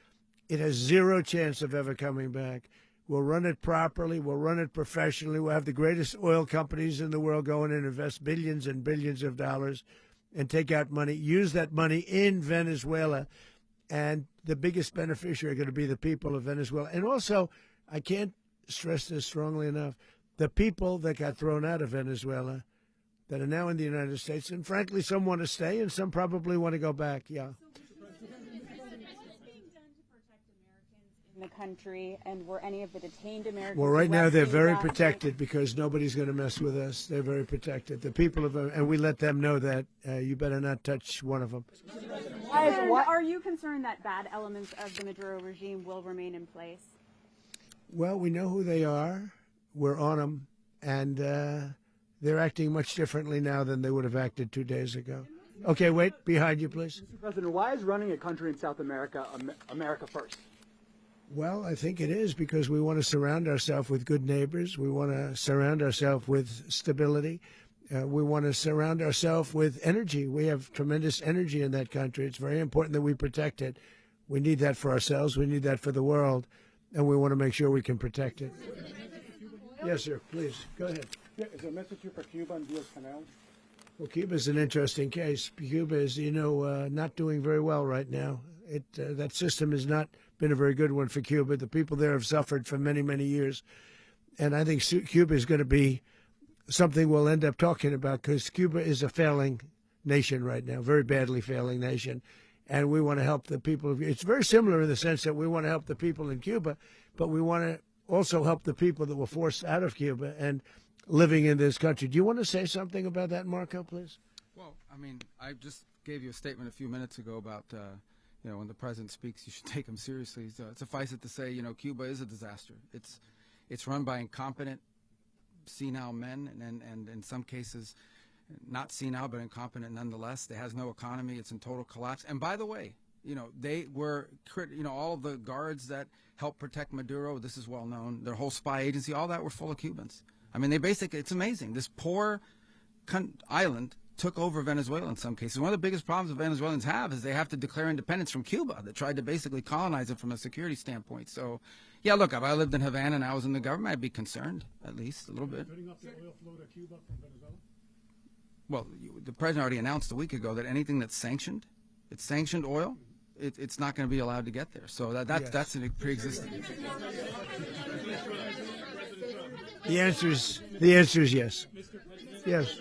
it has zero chance of ever coming back. We'll run it properly. We'll run it professionally. We'll have the greatest oil companies in the world go in and invest billions and billions of dollars and take out money, use that money in Venezuela. And the biggest beneficiary are going to be the people of Venezuela. And also, I can't stress this strongly enough, the people that got thrown out of Venezuela that are now in the United States. And frankly, some want to stay and some probably want to go back. Yeah. The country, and were any of the detained Americans? Well, right now they're very protected because nobody's going to mess with us. They're very protected. The people of, and we let them know that you better not touch one of them. And are you concerned that bad elements of the Maduro regime will remain in place? Well, we know who they are. We're on them, and they're acting much differently now than they would have acted 2 days ago. Okay, wait, behind you, please. Mr. President, why is running a country in South America America first? Well, I think it is because we want to surround ourselves with good neighbors. We want to surround ourselves with stability. We want to surround ourselves with energy. We have tremendous energy in that country. It's very important that we protect it. We need that for ourselves. We need that for the world. And we want to make sure we can protect it. Yes, sir. Please, go ahead. Yeah, is there a message here for Cuba and Diaz-Canel? Well, Cuba is an interesting case. Cuba is, not doing very well right now. That system has not been a very good one for Cuba. The people there have suffered for many, many years. And I think Cuba is going to be something we'll end up talking about because Cuba is a failing nation right now, very badly failing nation. And we want to help the people. It's very similar in the sense that we want to help the people in Cuba, but we want to also help the people that were forced out of Cuba and living in this country. Do you want to say something about that, Marco, please? Well, I mean, I just gave you a statement a few minutes ago about when the president speaks, you should take him seriously. So suffice it to say, Cuba is a disaster. It's run by incompetent, senile men, and in some cases, not senile but incompetent nonetheless. It has no economy. It's in total collapse. And by the way, they were, all of the guards that helped protect Maduro. This is well known. Their whole spy agency, all that were full of Cubans. I mean, it's amazing. This poor island took over Venezuela in some cases. One of the biggest problems the Venezuelans have is they have to declare independence from Cuba that tried to basically colonize it from a security standpoint. So, yeah, look, if I lived in Havana and I was in the government, I'd be concerned, at least a little bit. Cutting off the oil flow to Cuba from Venezuela? Well, the president already announced a week ago that anything that's sanctioned, it's sanctioned oil, it's not going to be allowed to get there. So that's a pre-existing. The answer is yes. Yes.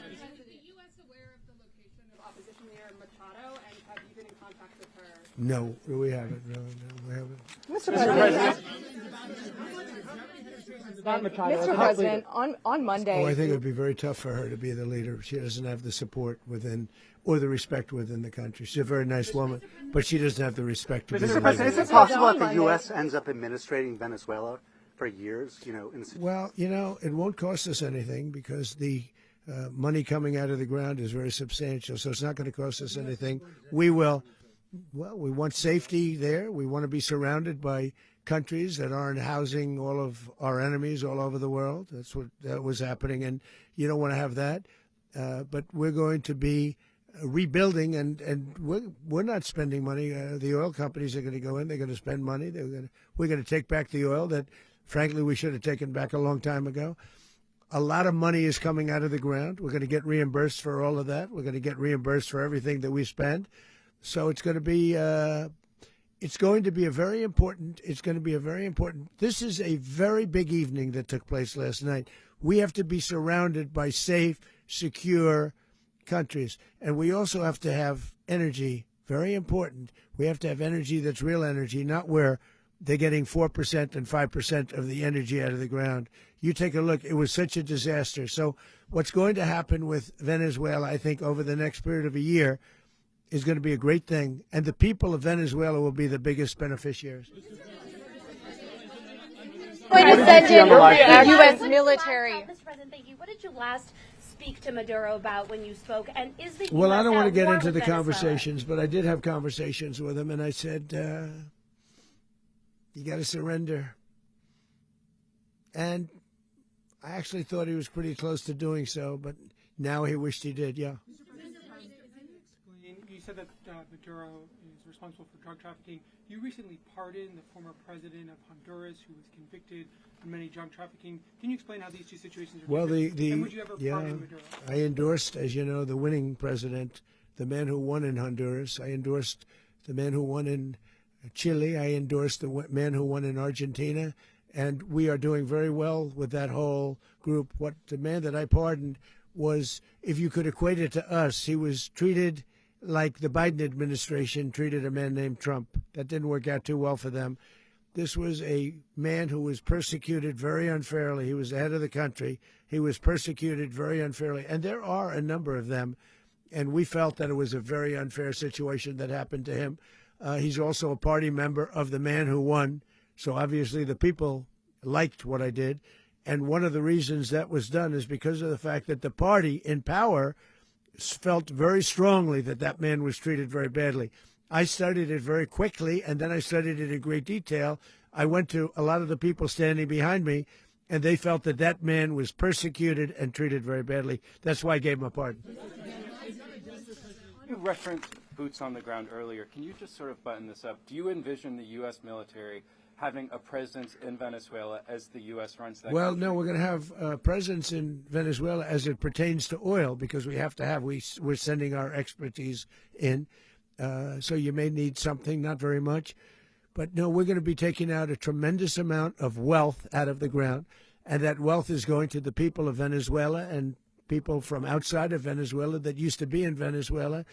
Opposition leader Machado, and have you been in contact with her? No, we haven't. No, we haven't. Mr. President. Mr. President, on Monday. Oh, I think it would be very tough for her to be the leader. She doesn't have the support within or the respect within the country. She's a very nice woman, but she doesn't have the respect to be the Mr. leader. President, is it possible that the U.S. ends up administrating Venezuela for years? Well, it won't cost us anything because the money coming out of the ground is very substantial, so it's not going to cost us anything. We want safety there. We want to be surrounded by countries that aren't housing all of our enemies all over the world. That's what was happening, and you don't want to have that. But we're going to be rebuilding, and we're not spending money. The oil companies are going to go in. They're going to spend money. We're going to take back the oil that, frankly, we should have taken back a long time ago. A lot of money is coming out of the ground. We're going to get reimbursed for all of that. We're going to get reimbursed for everything that we spend. So it's going to be a very important. This is a very big evening that took place last night. We have to be surrounded by safe, secure countries, and we also have to have energy. Very important. We have to have energy that's real energy, not where they're getting 4% and 5% of the energy out of the ground. You take a look. It was such a disaster. So what's going to happen with Venezuela, I think, over the next period of a year is going to be a great thing, and the people of Venezuela will be the biggest beneficiaries. Going to send in U.S. military. Mr. President, thank you. What did you last speak to Maduro about when you spoke? And is the Well, US I don't want to get at war into with the Venezuela? conversations, but I did have conversations with him, and I said, you got to surrender. And I actually thought he was pretty close to doing so, but now he wished he did, yeah. You said that Maduro is responsible for drug trafficking. You recently pardoned the former president of Honduras who was convicted of many drug trafficking. Can you explain how these two situations are different? And would you ever pardon Maduro? I endorsed, as you know, the winning president, the man who won in Honduras. I endorsed the man who won in Chile. I endorsed the man who won in Argentina. And we are doing very well with that whole group. What the man that I pardoned was, if you could equate it to us, he was treated like the Biden administration treated a man named Trump. That didn't work out too well for them. This was a man who was persecuted very unfairly. He was the head of the country. He was persecuted very unfairly. And there are a number of them. And we felt that it was a very unfair situation that happened to him. He's also a party member of the man who won. So obviously the people liked what I did. And one of the reasons that was done is because of the fact that the party in power felt very strongly that that man was treated very badly. I studied it very quickly, and then I studied it in great detail. I went to a lot of the people standing behind me, and they felt that that man was persecuted and treated very badly. That's why I gave him a pardon. You referenced boots on the ground earlier. Can you just sort of button this up? Do you envision the U.S. military having a presence in Venezuela as the U.S. runs that country? No, we're going to have a presence in Venezuela as it pertains to oil, because we have to have, we're sending our expertise in. So you may need something, not very much. But no, we're going to be taking out a tremendous amount of wealth out of the ground, and that wealth is going to the people of Venezuela and people from outside of Venezuela that used to be in Venezuela.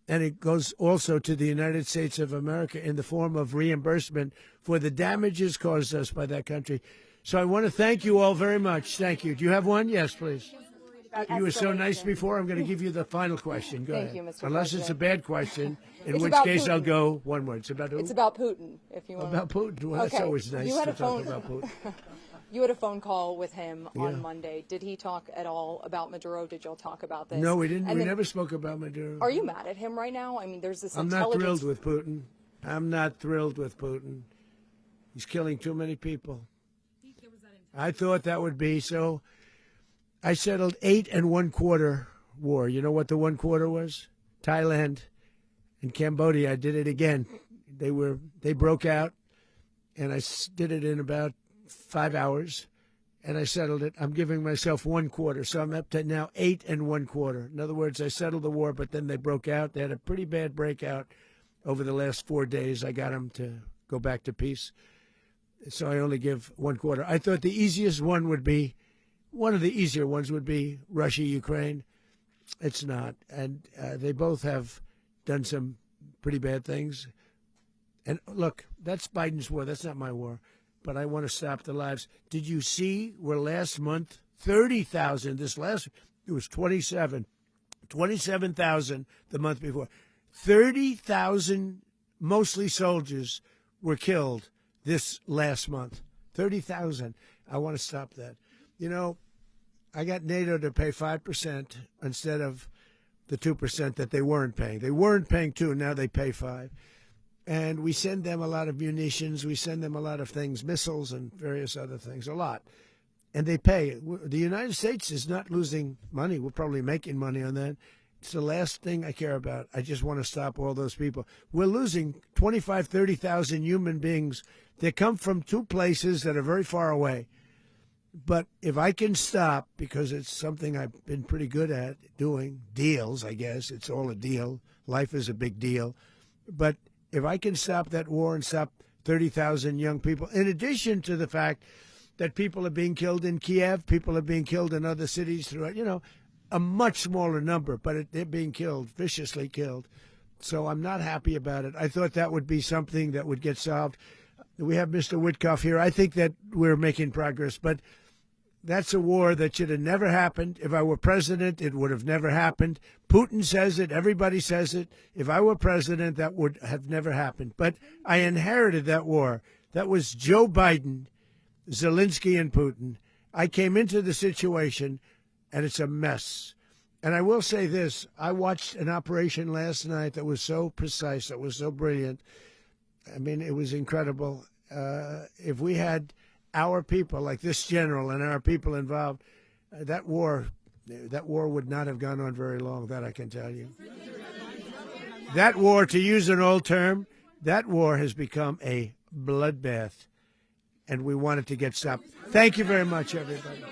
And it goes also to the United States of America in the form of reimbursement for the damages caused us by that country. So I want to thank you all very much. Thank you. Do you have one? Yes, please. You were so nice before. I'm going to give you the final question. Go Thank ahead. you, Mr. Unless it's a President. bad question, in It's which about case I'll Putin. go one word. It's about who? It's about Putin, if you want. About Putin. Well, that's Okay. always nice You had to a talk phone- about Putin. You had a phone call with him Yeah. on Monday. Did he talk at all about Maduro? Did y'all talk about this? No, we didn't. And We then- never spoke about Maduro. Are you mad at him right now? I mean, there's this I'm not intelligence. thrilled with Putin. I'm not thrilled with Putin. He's killing too many people. I thought that would be so. I settled 8 1/4 war. You know what the 1/4 was? Thailand and Cambodia. I did it again. They broke out, and I did it in about 5 hours, and I settled it. I'm giving myself 1/4, so I'm up to now 8 1/4. In other words, I settled the war, but then they broke out. They had a pretty bad breakout over the last 4 days. I got them to go back to peace, so I only give 1/4. I thought the easiest one would be, one of the easier ones would be Russia, Ukraine. It's not, and they both have done some pretty bad things. And look, that's Biden's war. That's not my war. But I want to stop the lives. Did you see where last month 30,000? It was 27,000 the month before. 30,000, mostly soldiers, were killed this last month. 30,000. I want to stop that. You know, I got NATO to pay 5% instead of the 2% that they weren't paying. They weren't paying 2, now they pay 5. And we send them a lot of munitions. We send them a lot of things, missiles and various other things, a lot. And they pay. The United States is not losing money. We're probably making money on that. It's the last thing I care about. I just want to stop all those people. We're losing 25, 30,000 human beings. They come from 2 places that are very far away. But if I can stop, because it's something I've been pretty good at doing, deals, I guess. It's all a deal. Life is a big deal. But if I can stop that war and stop 30,000 young people, in addition to the fact that people are being killed in Kiev, people are being killed in other cities throughout, a much smaller number, but they're being killed, viciously killed. So I'm not happy about it. I thought that would be something that would get solved. We have Mr. Witkoff here. I think that we're making progress, but that's a war that should have never happened. If I were president, it would have never happened. Putin says it. Everybody says it. If I were president, that would have never happened. But I inherited that war. That was Joe Biden, Zelensky, and Putin. I came into the situation, and it's a mess. And I will say this. I watched an operation last night that was so precise, that was so brilliant. I mean, it was incredible. If we had our people, like this general, and our people involved, that war would not have gone on very long, that I can tell you. That war, to use an old term, that war has become a bloodbath, and we want it to get stopped. Thank you very much, everybody.